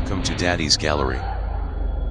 Welcome to Daddy's Gallery.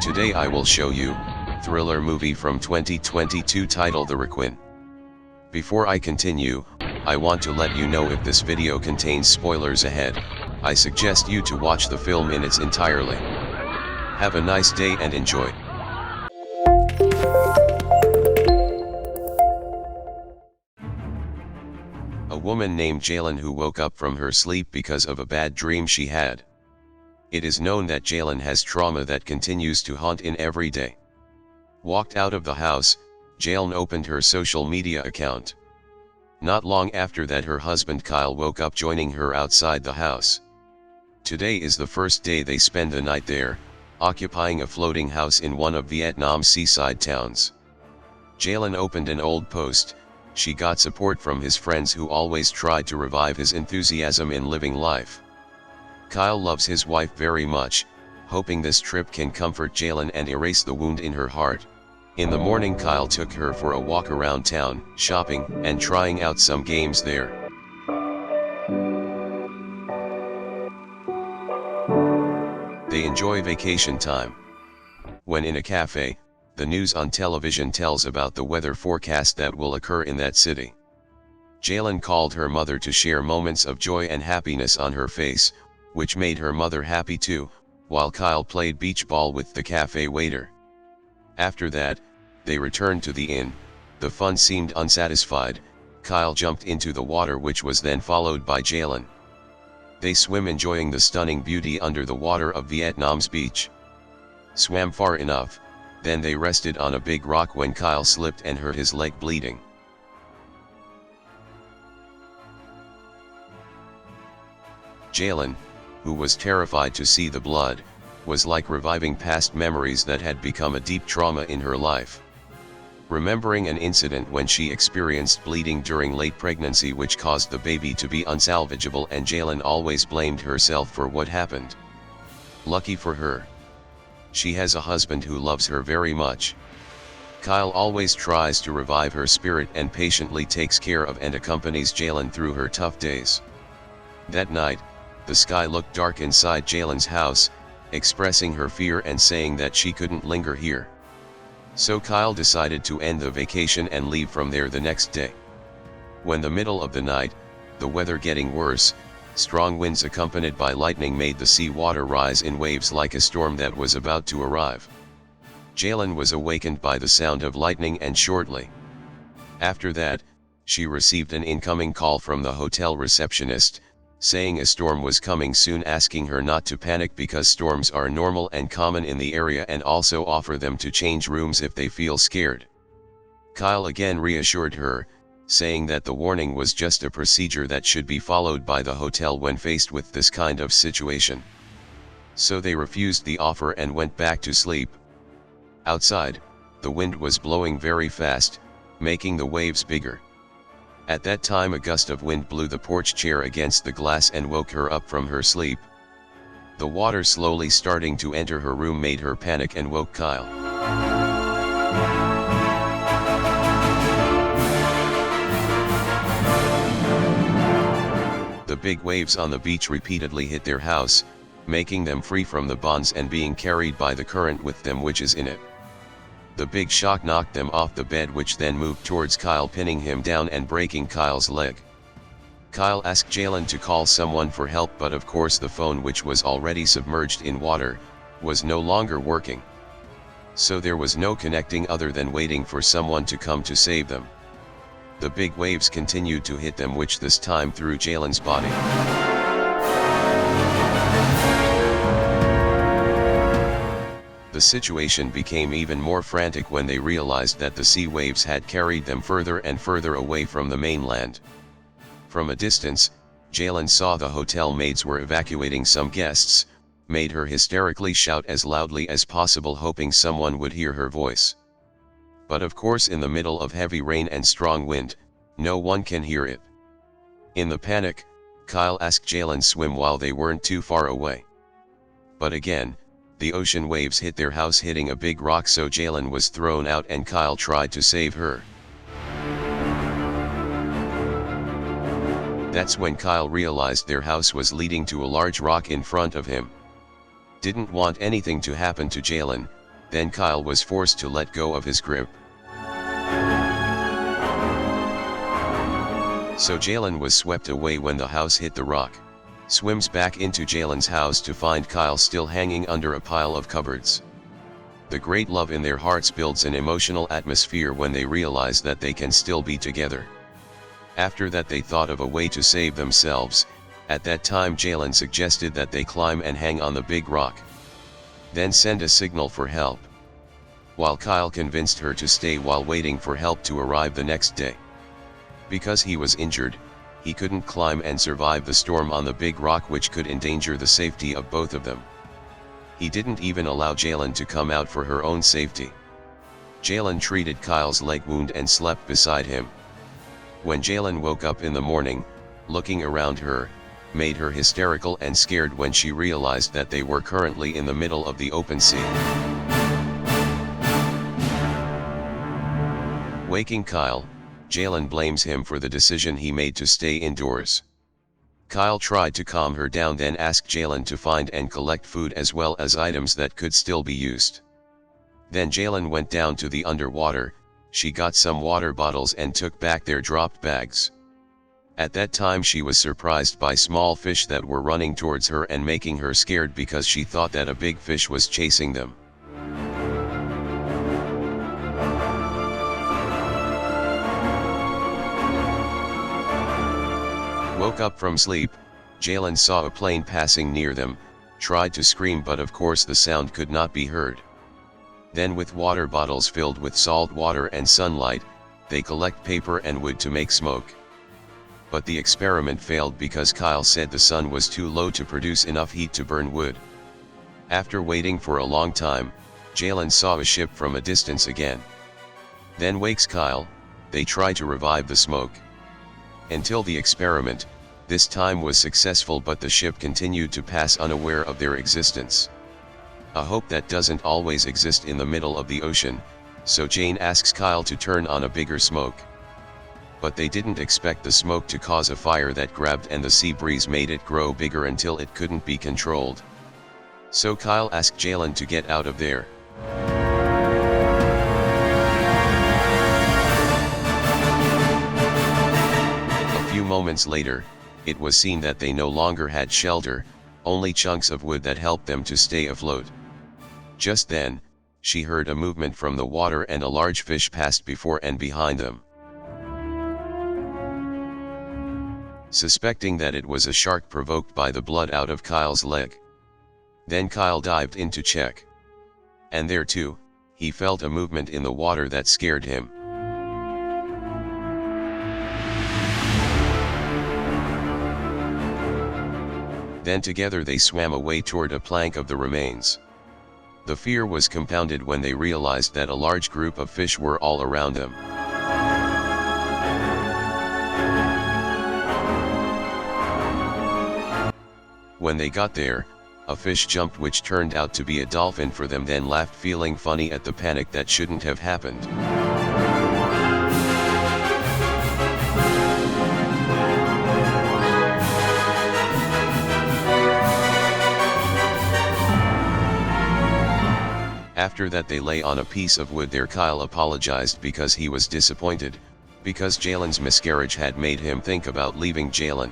Today I will show you thriller movie from 2022 titled The Requin. Before I continue, I want to let you know if this video contains spoilers ahead. I suggest you to watch the film in its entirety. Have a nice day and enjoy. A woman named Jalen who woke up from her sleep because of a bad dream she had. It is known that Jalen has trauma that continues to haunt in every day. Walked out of the house, Jalen opened her social media account. Not long after that her husband Kyle woke up joining her outside the house. Today is the first day they spend the night there, occupying a floating house in one of Vietnam's seaside towns. Jalen opened an old post. She got support from his friends who always tried to revive his enthusiasm in living life. Kyle loves his wife very much, hoping this trip can comfort Jalen and erase the wound in her heart. In the morning Kyle took her for a walk around town, shopping, and trying out some games there. They enjoy vacation time. When in a cafe, the news on television tells about the weather forecast that will occur in that city. Jalen called her mother to share moments of joy and happiness on her face, which made her mother happy too, while Kyle played beach ball with the cafe waiter. After that, they returned to the inn. The fun seemed unsatisfied. Kyle jumped into the water, which was then followed by Jalen. They swim enjoying the stunning beauty under the water of Vietnam's beach. Swam far enough, then they rested on a big rock when Kyle slipped and hurt his leg bleeding. Jalen, who was terrified to see the blood, was like reviving past memories that had become a deep trauma in her life. Remembering an incident when she experienced bleeding during late pregnancy which caused the baby to be unsalvageable, and Jalen always blamed herself for what happened. Lucky for her, she has a husband who loves her very much. Kyle always tries to revive her spirit and patiently takes care of and accompanies Jalen through her tough days. That night, the sky looked dark inside Jalen's house, expressing her fear and saying that she couldn't linger here. So Kyle decided to end the vacation and leave from there the next day. When the middle of the night, the weather getting worse, strong winds accompanied by lightning made the sea water rise in waves like a storm that was about to arrive. Jalen was awakened by the sound of lightning, and shortly after that, she received an incoming call from the hotel receptionist, saying a storm was coming soon, asking her not to panic because storms are normal and common in the area, and also offer them to change rooms if they feel scared. Kyle again reassured her, saying that the warning was just a procedure that should be followed by the hotel when faced with this kind of situation. So they refused the offer and went back to sleep. Outside, the wind was blowing very fast, making the waves bigger. At that time a gust of wind blew the porch chair against the glass and woke her up from her sleep. The water slowly starting to enter her room made her panic and woke Kyle. The big waves on the beach repeatedly hit their house, making them free from the bonds and being carried by the current with them which is in it. The big shock knocked them off the bed, which then moved towards Kyle, pinning him down and breaking Kyle's leg. Kyle asked Jalen to call someone for help, but of course the phone, which was already submerged in water, was no longer working. So there was no connecting other than waiting for someone to come to save them. The big waves continued to hit them, which this time threw Jalen's body. The situation became even more frantic when they realized that the sea waves had carried them further and further away from the mainland. From a distance, Jalen saw the hotel maids were evacuating some guests, made her hysterically shout as loudly as possible, hoping someone would hear her voice. But of course in the middle of heavy rain and strong wind, no one can hear it. In the panic, Kyle asked Jalen swim while they weren't too far away. But again, the ocean waves hit their house, hitting a big rock, so Jalen was thrown out and Kyle tried to save her. That's when Kyle realized their house was leading to a large rock in front of him. didn't want anything to happen to Jalen, then Kyle was forced to let go of his grip. So Jalen was swept away when the house hit the rock. Swims back into Jalen's house to find Kyle still hanging under a pile of cupboards. The great love in their hearts builds an emotional atmosphere when they realize that they can still be together. After that they thought of a way to save themselves. At that time Jalen suggested that they climb and hang on the big rock. Then send a signal for help. While Kyle convinced her to stay while waiting for help to arrive the next day. Because he was injured, he couldn't climb and survive the storm on the big rock, which could endanger the safety of both of them. He didn't even allow Jalen to come out for her own safety. Jalen treated Kyle's leg wound and slept beside him. When Jalen woke up in the morning, looking around her, made her hysterical and scared when she realized that they were currently in the middle of the open sea. Waking Kyle, Jalen blames him for the decision he made to stay indoors. Kyle tried to calm her down, then asked Jalen to find and collect food as well as items that could still be used. Then Jalen went down to the underwater. She got some water bottles and took back their dropped bags. At that time she was surprised by small fish that were running towards her and making her scared because she thought that a big fish was chasing them. Woke up from sleep, Jalen saw a plane passing near them, tried to scream but of course the sound could not be heard. Then with water bottles filled with salt water and sunlight, they collect paper and wood to make smoke. But the experiment failed because Kyle said the sun was too low to produce enough heat to burn wood. After waiting for a long time, Jalen saw a ship from a distance again. Then wakes Kyle. They try to revive the smoke. Until the experiment, this time was successful, but the ship continued to pass unaware of their existence. A hope that doesn't always exist in the middle of the ocean, so Jane asks Kyle to turn on a bigger smoke. But they didn't expect the smoke to cause a fire that grabbed, and the sea breeze made it grow bigger until it couldn't be controlled. So Kyle asked Jalen to get out of there. A few moments later, it was seen that they no longer had shelter, only chunks of wood that helped them to stay afloat. Just then, she heard a movement from the water and a large fish passed before and behind them. Suspecting that it was a shark provoked by the blood out of Kyle's leg. Then Kyle dived in to check. And there too, he felt a movement in the water that scared him. Then together they swam away toward a plank of the remains. The fear was compounded when they realized that a large group of fish were all around them. When they got there, a fish jumped which turned out to be a dolphin for them, then laughed, feeling funny at the panic that shouldn't have happened. After that they lay on a piece of wood there. Kyle apologized because he was disappointed, because Jalen's miscarriage had made him think about leaving Jalen.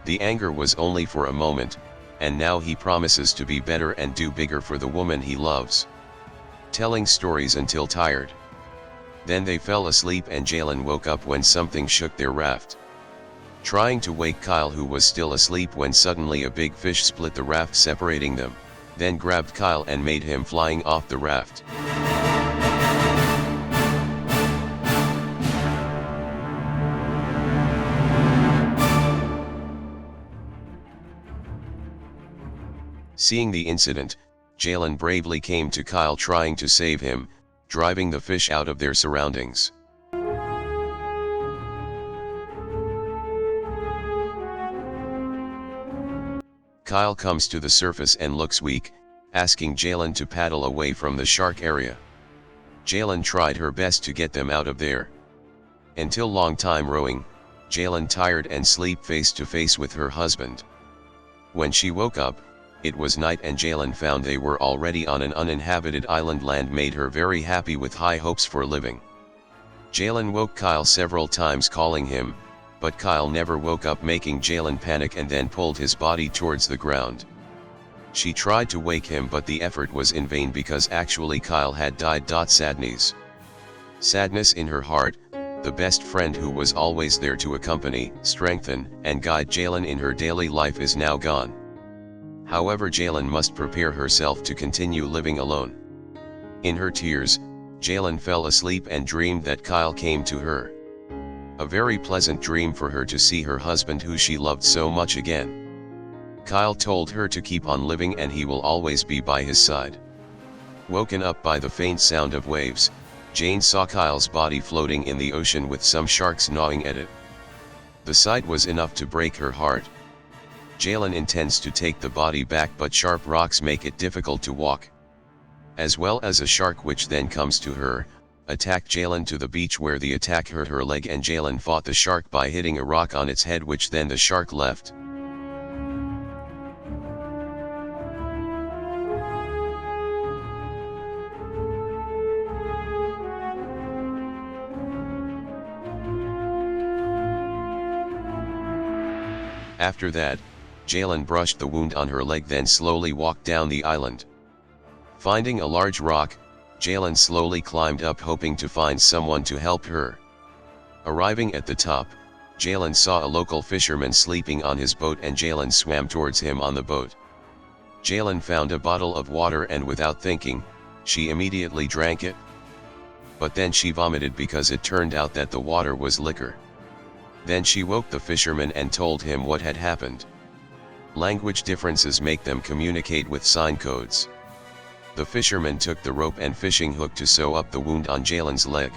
The anger was only for a moment, and now he promises to be better and do bigger for the woman he loves. Telling stories until tired. Then they fell asleep and Jalen woke up when something shook their raft. Trying to wake Kyle, who was still asleep, when suddenly a big fish split the raft, separating them, then grabbed Kyle and made him flying off the raft. Seeing the incident, Jalen bravely came to Kyle, trying to save him, driving the fish out of their surroundings. Kyle comes to the surface and looks weak, asking Jalen to paddle away from the shark area. Jalen tried her best to get them out of there. Until long time rowing, Jalen tired and sleep face to face with her husband. When she woke up, It was night and Jalen found they were already on an uninhabited island. Land made her very happy with high hopes for living. Jalen woke Kyle several times calling him, but Kyle never woke up, making Jalen panic and then pulled his body towards the ground. She tried to wake him, but the effort was in vain because actually Kyle had died. Sadness in her heart, the best friend who was always there to accompany, strengthen, and guide Jalen in her daily life is now gone. However, Jalen must prepare herself to continue living alone. In her tears, Jalen fell asleep and dreamed that Kyle came to her. A very pleasant dream for her to see her husband who she loved so much again. Kyle told her to keep on living and he will always be by his side. Woken up by the faint sound of waves, Jane saw Kyle's body floating in the ocean with some sharks gnawing at it. The sight was enough to break her heart. Jalen intends to take the body back, but sharp rocks make it difficult to walk. As well as a shark which then comes to her, attacked Jalen to the beach, where the attack hurt her leg and Jalen fought the shark by hitting a rock on its head, which then the shark left. After that, Jalen brushed the wound on her leg, then slowly walked down the island. Finding a large rock, Jalen slowly climbed up, hoping to find someone to help her. Arriving at the top, Jalen saw a local fisherman sleeping on his boat and Jalen swam towards him on the boat. Jalen found a bottle of water and without thinking, she immediately drank it. But then she vomited because it turned out that the water was liquor. Then she woke the fisherman and told him what had happened. Language differences make them communicate with sign codes. The fisherman took the rope and fishing hook to sew up the wound on Jalen's leg.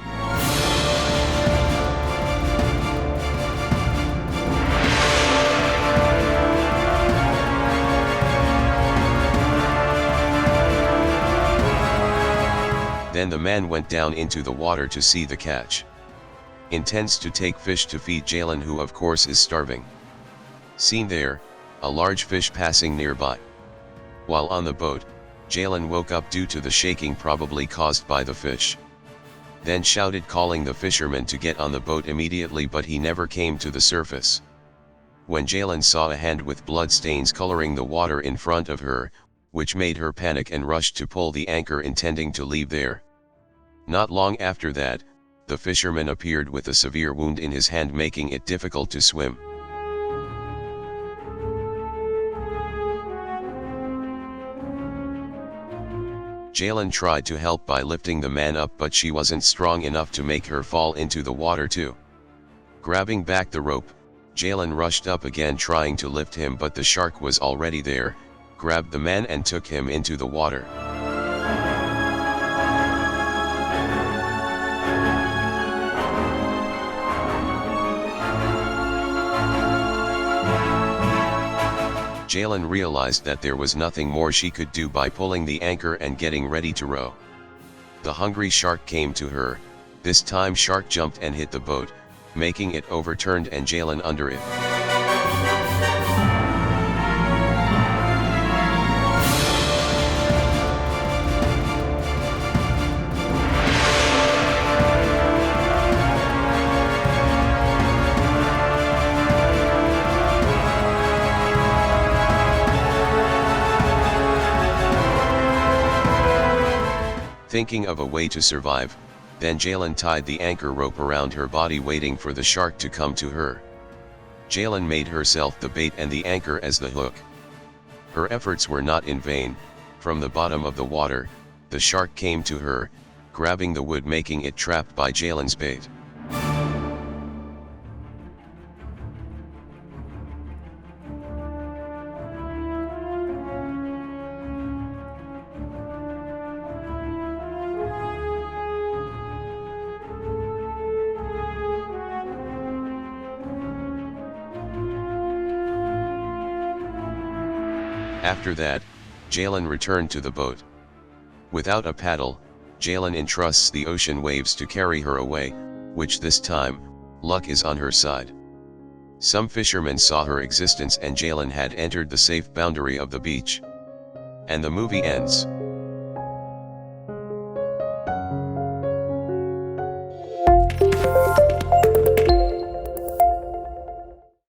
Then the man went down into the water to see the catch. Intends to take fish to feed Jalen, who of course is starving. Seen there, a large fish passing nearby. While on the boat, Jalen woke up due to the shaking probably caused by the fish. Then shouted, calling the fisherman to get on the boat immediately, but he never came to the surface. When Jalen saw a hand with blood stains coloring the water in front of her, which made her panic and rushed to pull the anchor, intending to leave there. Not long after that, the fisherman appeared with a severe wound in his hand, making it difficult to swim. Jalen tried to help by lifting the man up, but she wasn't strong enough to make her fall into the water too. Grabbing back the rope, Jalen rushed up again trying to lift him, but the shark was already there, grabbed the man and took him into the water. Jalen realized that there was nothing more she could do by pulling the anchor and getting ready to row. The hungry shark came to her. This time shark jumped and hit the boat, making it overturned and Jalen under it. Thinking of a way to survive, then Jalen tied the anchor rope around her body, waiting for the shark to come to her. Jalen made herself the bait and the anchor as the hook. Her efforts were not in vain. From the bottom of the water, the shark came to her, grabbing the wood, making it trapped by Jalen's bait. After that, Jalen returned to the boat. Without a paddle, Jalen entrusts the ocean waves to carry her away, which this time, luck is on her side. Some fishermen saw her existence and Jalen had entered the safe boundary of the beach. And the movie ends.